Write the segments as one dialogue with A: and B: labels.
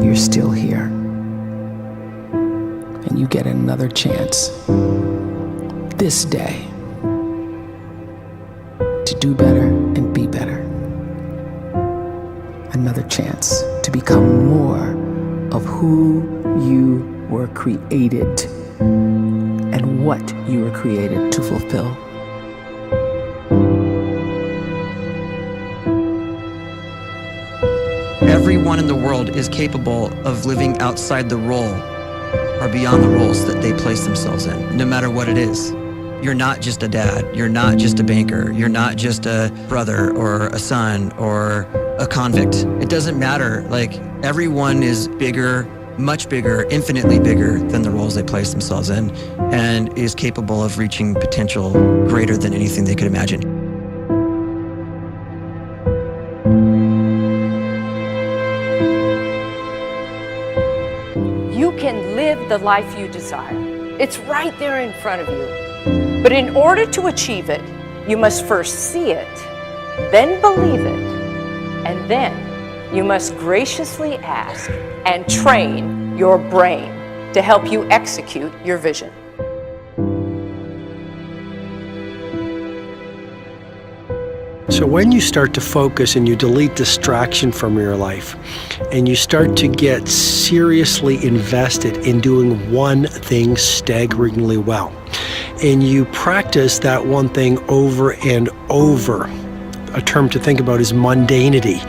A: you're still here. And you get another chance this day to do better and be better. Another chance to become more of who you were created and what you were created to fulfill.
B: Everyone in the world is capable of living outside the role or beyond the roles that they place themselves in, no matter what it is. You're not just a dad, you're not just a banker, you're not just a brother or a son or a convict. It doesn't matter. Like, everyone is bigger, much bigger, infinitely bigger than the roles they place themselves in, and is capable of reaching potential greater than anything they could imagine.
C: You can live the life you desire. It's right there in front of you. But in order to achieve it, you must first see it, then believe it, and then you must graciously ask and train your brain to help you execute your vision.
D: So when you start to focus and you delete distraction from your life, and you start to get seriously invested in doing one thing staggeringly well, and you practice that one thing over and over, a term to think about is mundanity.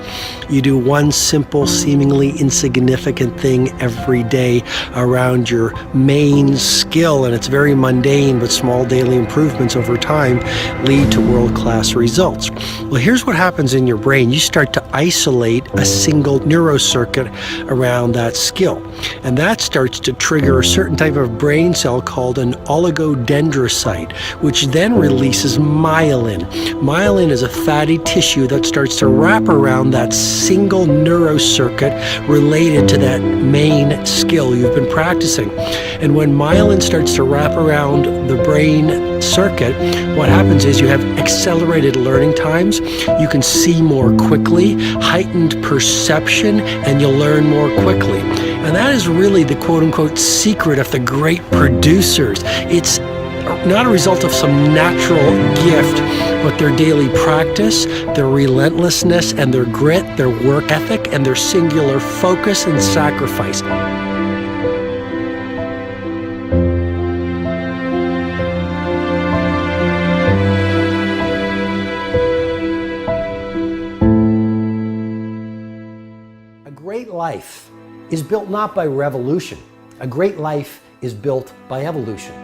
D: You do one simple, seemingly insignificant thing every day around your main skill, and it's very mundane, but small daily improvements over time lead to world-class results. Well, here's what happens in your brain. You start to isolate a single neurocircuit around that skill, and that starts to trigger a certain type of brain cell called an oligodendrocyte, which then releases myelin. Myelin is a fatty tissue that starts to wrap around that single neurocircuit related to that main skill you've been practicing. And when myelin starts to wrap around the brain circuit, what happens is you have accelerated learning times, you can see more quickly, heightened perception, and you'll learn more quickly. And that is really the quote-unquote secret of the great producers. It's not a result of some natural gift, but their daily practice, their relentlessness and their grit, their work ethic, and their singular focus and sacrifice. A great life is built not by revolution. A great life is built by evolution.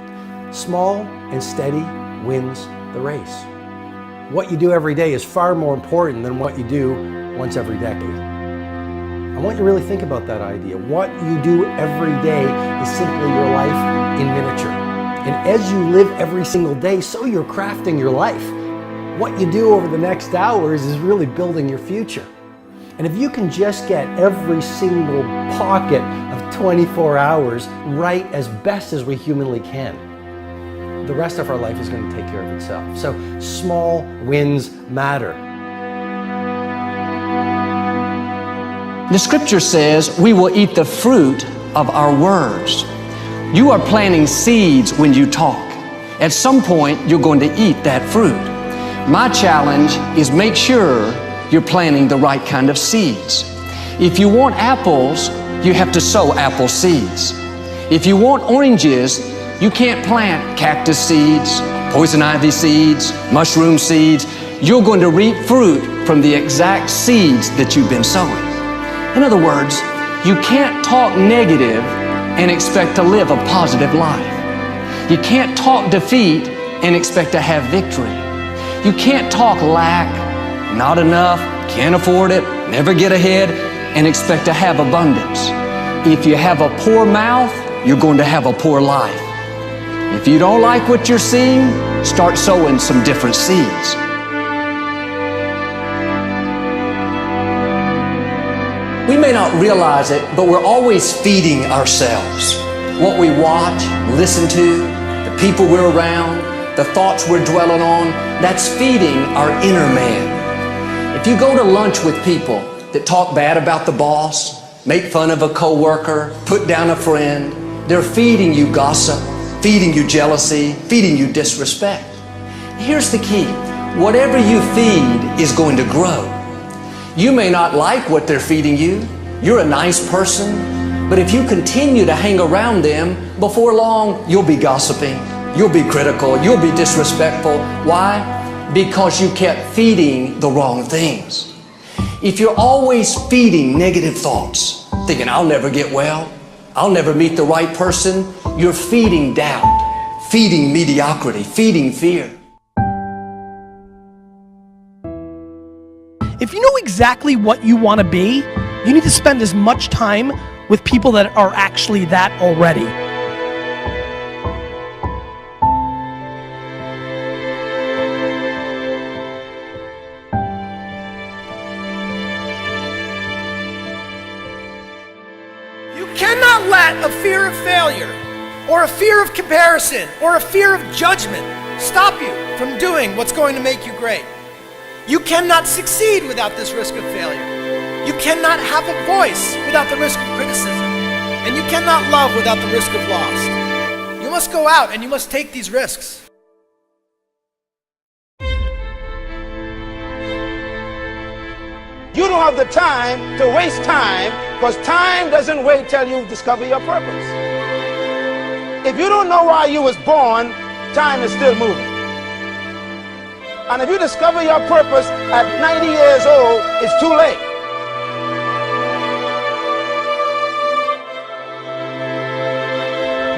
D: Small and steady wins the race. What you do every day is far more important than what you do once every decade. I want you to really think about that idea. What you do every day is simply your life in miniature. And as you live every single day, so you're crafting your life. What you do over the next hours is really building your future. And if you can just get every single pocket of 24 hours right as best as we humanly can, the rest of our life is going to take care of itself. So small wins matter.
E: The scripture says we will eat the fruit of our words. You are planting seeds when you talk. At some point, you're going to eat that fruit. My challenge is make sure you're planting the right kind of seeds. If you want apples, you have to sow apple seeds. If you want oranges, you can't plant cactus seeds, poison ivy seeds, mushroom seeds. You're going to reap fruit from the exact seeds that you've been sowing. In other words, you can't talk negative and expect to live a positive life. You can't talk defeat and expect to have victory. You can't talk lack, not enough, can't afford it, never get ahead, and expect to have abundance. If you have a poor mouth, you're going to have a poor life. If you don't like what you're seeing, start sowing some different seeds. We may not realize it, but we're always feeding ourselves. What we watch, listen to, the people we're around, the thoughts we're dwelling on, that's feeding our inner man. If you go to lunch with people that talk bad about the boss, make fun of a coworker, put down a friend. They're feeding you gossip, feeding you jealousy, feeding you disrespect. Here's the key. Whatever you feed is going to grow. You may not like what they're feeding you. You're a nice person, but if you continue to hang around them, before long, you'll be gossiping, you'll be critical, you'll be disrespectful. Why? Because you kept feeding the wrong things. If you're always feeding negative thoughts, thinking, I'll never get well, I'll never meet the right person, you're feeding doubt, feeding mediocrity, feeding fear.
F: If you know exactly what you want to be, you need to spend as much time with people that are actually that already. You cannot let a fear of failure, or a fear of comparison, or a fear of judgment stop you from doing what's going to make you great. You cannot succeed without this risk of failure. You cannot have a voice without the risk of criticism. And you cannot love without the risk of loss. You must go out and you must take these risks.
G: You don't have the time to waste time, because time doesn't wait till you discover your purpose. If you don't know why you was born, time is still moving. And if you discover your purpose at 90 years old, it's too late.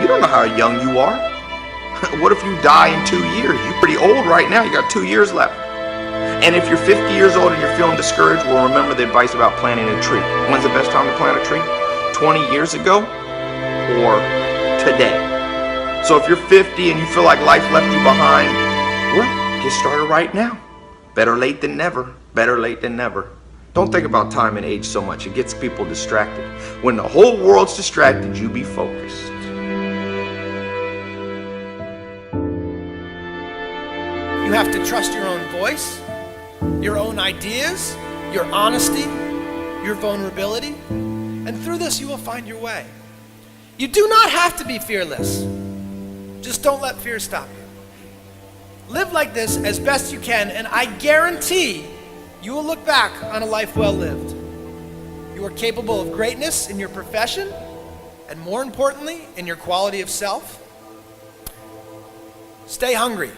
H: You don't know how young you are. What if you die in 2 years? You're pretty old right now. You got 2 years left. And if you're 50 years old and you're feeling discouraged, well, remember the advice about planting a tree. When's the best time to plant a tree? 20 years ago or today? So if you're 50 and you feel like life left you behind, well, get started right now. Better late than never. Better late than never. Don't think about time and age so much. It gets people distracted. When the whole world's distracted, you be focused.
F: You have to trust your own voice, your own ideas, your honesty, your vulnerability, and through this you will find your way. You do not have to be fearless. Just don't let fear stop you. Live like this as best you can, and I guarantee you will look back on a life well lived. You are capable of greatness in your profession, and more importantly, in your quality of self. Stay hungry.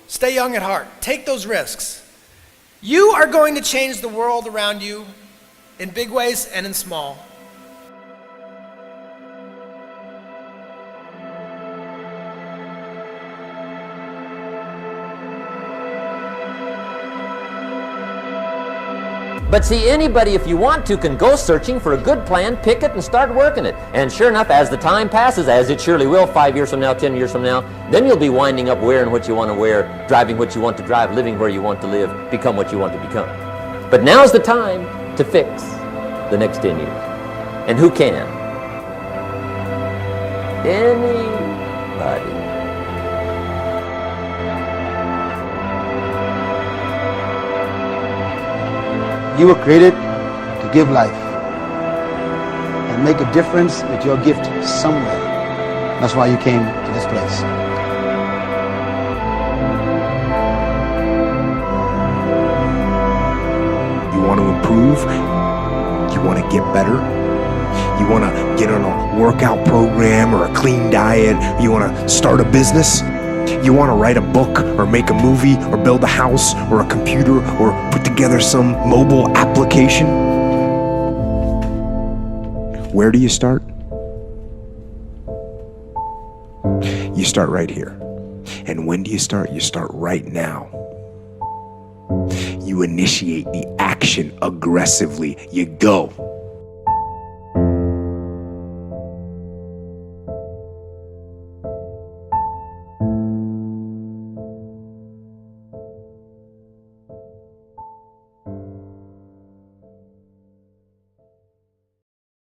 F: Stay young at heart. Take those risks. You are going to change the world around you in big ways and in small.
I: But see, anybody, if you want to, can go searching for a good plan, pick it, and start working it. And sure enough, as the time passes, as it surely will 5 years from now, 10 years from now, then you'll be winding up wearing what you want to wear, driving what you want to drive, living where you want to live, become what you want to become. But now's the time to fix the next 10 years. And who can? Anybody.
J: You were created to give life and make a difference with your gift somewhere. That's why you came to this place.
K: You want to improve? You want to get better? You want to get on a workout program or a clean diet? You want to start a business? You want to write a book or make a movie or build a house or a computer or put together some mobile application? Where do you start? You start right here. And when do you start? You start right now. You initiate the action aggressively. You go.